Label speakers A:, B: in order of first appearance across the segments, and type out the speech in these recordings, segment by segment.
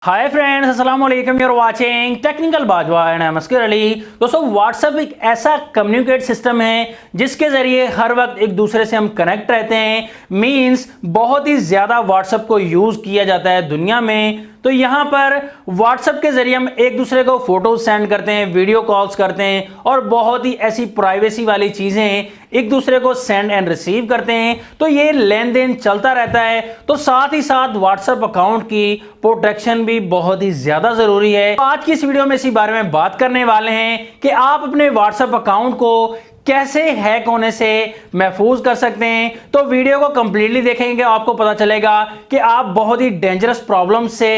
A: हाय friends, अस्सलाम वालेकुम। You are watching technical Bajwa and I am Askar Ali. दोस्तों, व्हाट्सएप एक ऐसा कम्युनिकेट सिस्टम है जिसके जरिए हर वक्त एक दूसरे से हम कनेक्ट रहते हैं। मींस बहुत ही ज़्यादा व्हाट्सएप को यूज़ किया जाता है दुनिया में। तो यहाँ पर व्हाट्सएप के जरिए हम एक दूसरे को फोटोज सेंड करते हैं, वीडियो कॉल्स करते हैं और बहुत ही ऐसी प्राइवेसी वाली चीज़ें एक दूसरे को सेंड एंड रिसीव करते हैं। तो ये लेन देन चलता रहता है। तो साथ ही साथ व्हाट्सएप अकाउंट की प्रोटेक्शन भी बहुत ही ज़्यादा ज़रूरी है। तो आज की इस वीडियो में इसी बारे में बात करने वाले हैं कि आप अपने व्हाट्सएप अकाउंट को कैसे हैक होने से महफूज कर सकते हैं। तो वीडियो को कंप्लीटली देखेंगे, आपको पता चलेगा कि आप बहुत ही डेंजरस प्रॉब्लम से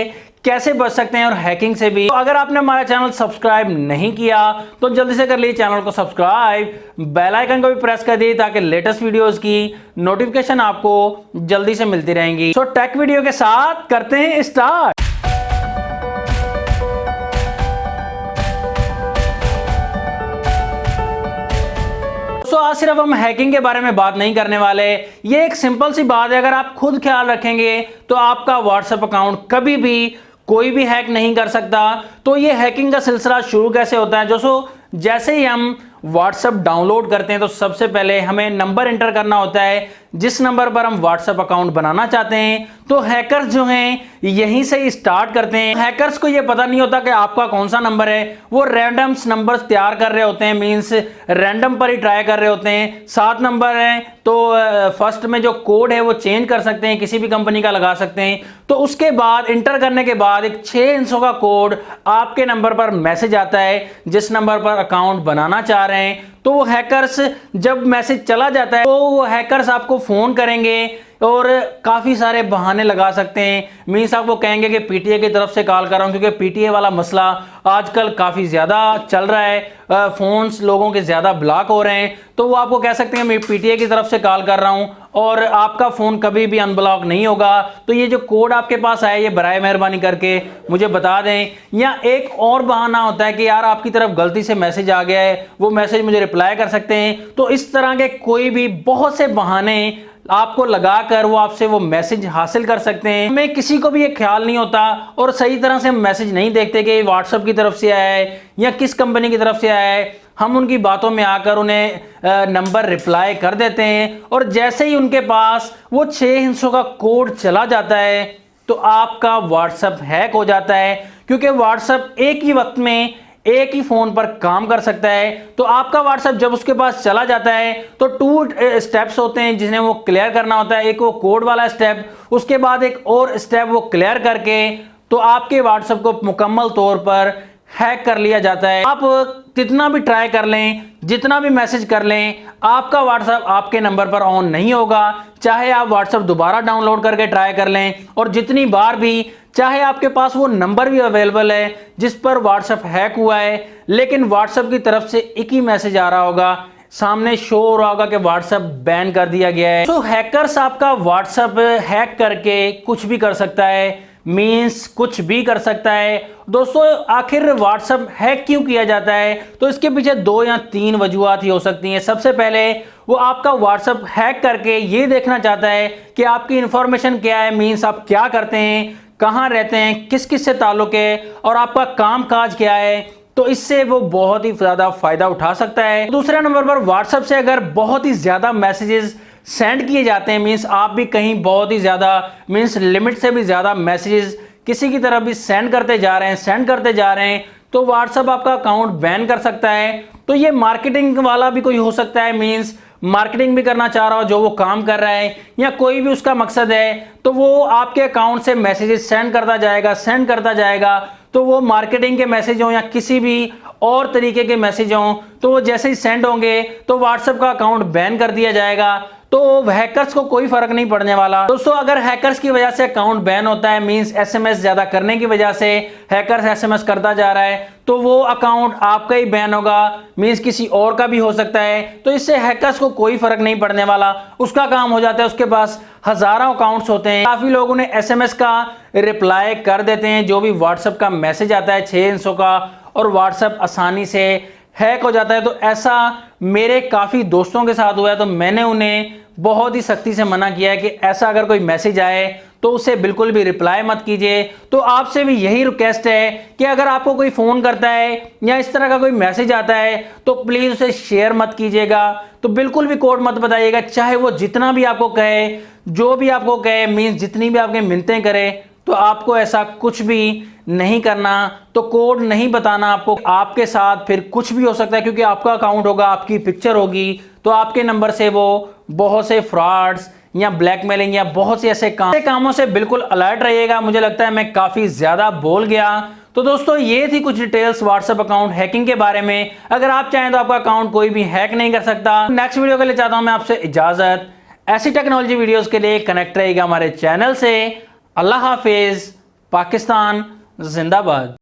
A: कैसे बच सकते हैं और हैकिंग से भी। तो अगर आपने हमारा चैनल सब्सक्राइब नहीं किया तो जल्दी से कर लीजिए चैनल को सब्सक्राइब, बेल आइकन को भी प्रेस कर दीजिए ताकि लेटेस्ट वीडियोस की नोटिफिकेशन आपको जल्दी से मिलती रहेंगी। तो टेक वीडियो के साथ करते हैं स्टार्ट। तो आज सिर्फ हम हैकिंग के बारे में बात नहीं करने वाले। ये एक सिंपल सी बात है, अगर आप खुद ख्याल रखेंगे तो आपका व्हाट्सएप अकाउंट कभी भी कोई भी हैक नहीं कर सकता। तो ये हैकिंग का सिलसिला शुरू कैसे होता है? जैसे ही हम व्हाट्सएप डाउनलोड करते हैं तो सबसे पहले हमें नंबर एंटर करना होता है जिस नंबर पर हम व्हाट्सएप अकाउंट बनाना चाहते हैं। तो हैकर्स जो हैं यहीं से स्टार्ट करते हैं। हैकर्स को ये पता नहीं होता कि आपका कौन सा नंबर है, वो रैंडम्स नंबर्स तैयार कर रहे होते हैं। मींस रैंडम पर ही ट्राई कर रहे होते हैं। 7 नंबर है तो फर्स्ट में जो कोड है वो चेंज कर सकते हैं, किसी भी कंपनी का लगा सकते हैं। तो उसके बाद इंटर करने के बाद एक 6 अंकों का कोड आपके नंबर पर मैसेज आता है जिस नंबर पर अकाउंट बनाना चाह रहे हैं। तो वो हैकर्स जब मैसेज चला जाता है तो वो हैकर्स आपको फोन करेंगे और काफ़ी सारे बहाने लगा सकते हैं। मीन्स आपको कहेंगे कि पीटीए की तरफ से कॉल कर रहा हूँ, क्योंकि पीटीए वाला मसला आजकल काफ़ी ज़्यादा चल रहा है। फ़ोन्स लोगों के ज़्यादा ब्लॉक हो रहे हैं। तो वो आपको कह सकते हैं मैं पीटीए की तरफ से कॉल कर रहा हूँ और आपका फ़ोन कभी भी अनब्लॉक नहीं होगा। तो ये जो कोड आपके पास आया ये बराए मेहरबानी करके मुझे बता दें। या एक और बहाना होता है कि यार आपकी तरफ गलती से मैसेज आ गया है, वो मैसेज मुझे रिप्लाई कर सकते हैं। तो इस तरह के कोई भी बहुत से बहाने आपको लगाकर वो आपसे वो मैसेज हासिल कर सकते हैं। हमें किसी को भी ये ख्याल नहीं होता और सही तरह से मैसेज नहीं देखते कि व्हाट्सएप की तरफ से आया है या किस कंपनी की तरफ से आया है। हम उनकी बातों में आकर उन्हें नंबर रिप्लाई कर देते हैं और जैसे ही उनके पास वो 6 अंकों का कोड चला जाता है तो आपका व्हाट्सएप हैक हो जाता है। क्योंकि व्हाट्सएप एक ही वक्त में एक ही फोन पर काम कर सकता है। तो आपका व्हाट्सएप जब उसके पास चला जाता है तो 2 स्टेप्स होते हैं जिन्हें वो क्लियर करना होता है। एक वो कोड वाला स्टेप, उसके बाद एक और स्टेप वो क्लियर करके तो आपके व्हाट्सएप को मुकम्मल तौर पर हैक कर लिया जाता है। आप कितना भी ट्राई कर लें, जितना भी मैसेज कर लें, आपका व्हाट्सएप आपके नंबर पर ऑन नहीं होगा। चाहे आप व्हाट्सएप दोबारा डाउनलोड करके ट्राई कर लें और जितनी बार भी, चाहे आपके पास वो नंबर भी अवेलेबल है जिस पर व्हाट्सएप हैक हुआ है, लेकिन व्हाट्सएप की तरफ से एक ही मैसेज आ रहा होगा, सामने शो हो रहा होगा कि व्हाट्सएप बैन कर दिया गया है। तो हैकर्स आपका व्हाट्सएप हैक करके कुछ भी कर सकता है। मीन्स कुछ भी कर सकता है। दोस्तों, आखिर व्हाट्सएप हैक क्यों किया जाता है? तो इसके पीछे 2 या 3 वजूहात ही हो सकती हैं। सबसे पहले वो आपका व्हाट्सएप हैक करके ये देखना चाहता है कि आपकी इंफॉर्मेशन क्या है। मीन्स आप क्या करते हैं, कहाँ रहते हैं, किस किस से ताल्लुक है और आपका काम काज क्या है। तो इससे वो बहुत ही ज़्यादा फायदा उठा सकता है। दूसरे नंबर पर व्हाट्सएप से अगर बहुत ही ज़्यादा मैसेजेस सेंड किए जाते हैं, मीन्स आप भी कहीं बहुत ही ज़्यादा, मीन्स लिमिट से भी ज़्यादा मैसेजेस किसी की तरफ भी सेंड करते जा रहे हैं तो व्हाट्सएप आपका अकाउंट बैन कर सकता है। तो ये मार्केटिंग वाला भी कोई हो सकता है। मीन्स मार्केटिंग भी करना चाह रहा हो जो वो काम कर रहा है, या कोई भी उसका मकसद है, तो वो आपके अकाउंट से मैसेजेस सेंड करता जाएगा। तो वो मार्केटिंग के मैसेज हों या किसी भी और तरीके के मैसेज हों, तो वो जैसे ही सेंड होंगे तो व्हाट्सएप का अकाउंट बैन कर दिया जाएगा। तो हैकर्स को कोई फर्क नहीं पड़ने वाला। दोस्तों, अगर हैकर्स की वजह से अकाउंट बैन होता है, मींस एसएमएस ज्यादा करने की वजह से हैकर्स एसएमएस करता जा रहा है, तो वो अकाउंट आपका ही बैन होगा। मींस किसी और का भी हो सकता है। तो इससे हैकर्स को कोई फर्क नहीं पड़ने वाला, उसका काम हो जाता है। उसके पास हजारों अकाउंट्स होते हैं, काफी लोग उन्हें एसएमएस का रिप्लाई कर देते हैं जो भी व्हाट्सएप का मैसेज आता है 6 अंकों का, और व्हाट्सएप आसानी से हैक हो जाता है। तो ऐसा मेरे काफ़ी दोस्तों के साथ हुआ है। तो मैंने उन्हें बहुत ही सख्ती से मना किया है कि ऐसा अगर कोई मैसेज आए तो उसे बिल्कुल भी रिप्लाई मत कीजिए। तो आपसे भी यही रिक्वेस्ट है कि अगर आपको कोई फ़ोन करता है या इस तरह का कोई मैसेज आता है तो प्लीज़ उसे शेयर मत कीजिएगा। तो बिल्कुल भी कोड मत बताइएगा, चाहे वो जितना भी आपको कहे, जो भी आपको कहे, मीन्स जितनी भी आपके मिन्नतें करे, तो आपको ऐसा कुछ भी नहीं करना। तो कोड नहीं बताना आपको। आपके साथ फिर कुछ भी हो सकता है, क्योंकि आपका अकाउंट होगा, आपकी पिक्चर होगी, तो आपके नंबर से वो बहुत से फ्रॉड्स या ब्लैकमेलिंग या बहुत से ऐसे कामों से बिल्कुल अलर्ट रहिएगा। मुझे लगता है मैं काफ़ी ज़्यादा बोल गया। तो दोस्तों ये थी कुछ डिटेल्स व्हाट्सएप अकाउंट हैकिंग के बारे में। अगर आप चाहें तो आपका अकाउंट कोई भी हैक नहीं कर सकता। नेक्स्ट वीडियो के लिए चाहता हूं मैं आपसे इजाज़त। ऐसी टेक्नोलॉजी वीडियोस के लिए कनेक्ट रहिएगा हमारे चैनल से। अल्लाह हाफिज़। पाकिस्तान जिंदाबाद।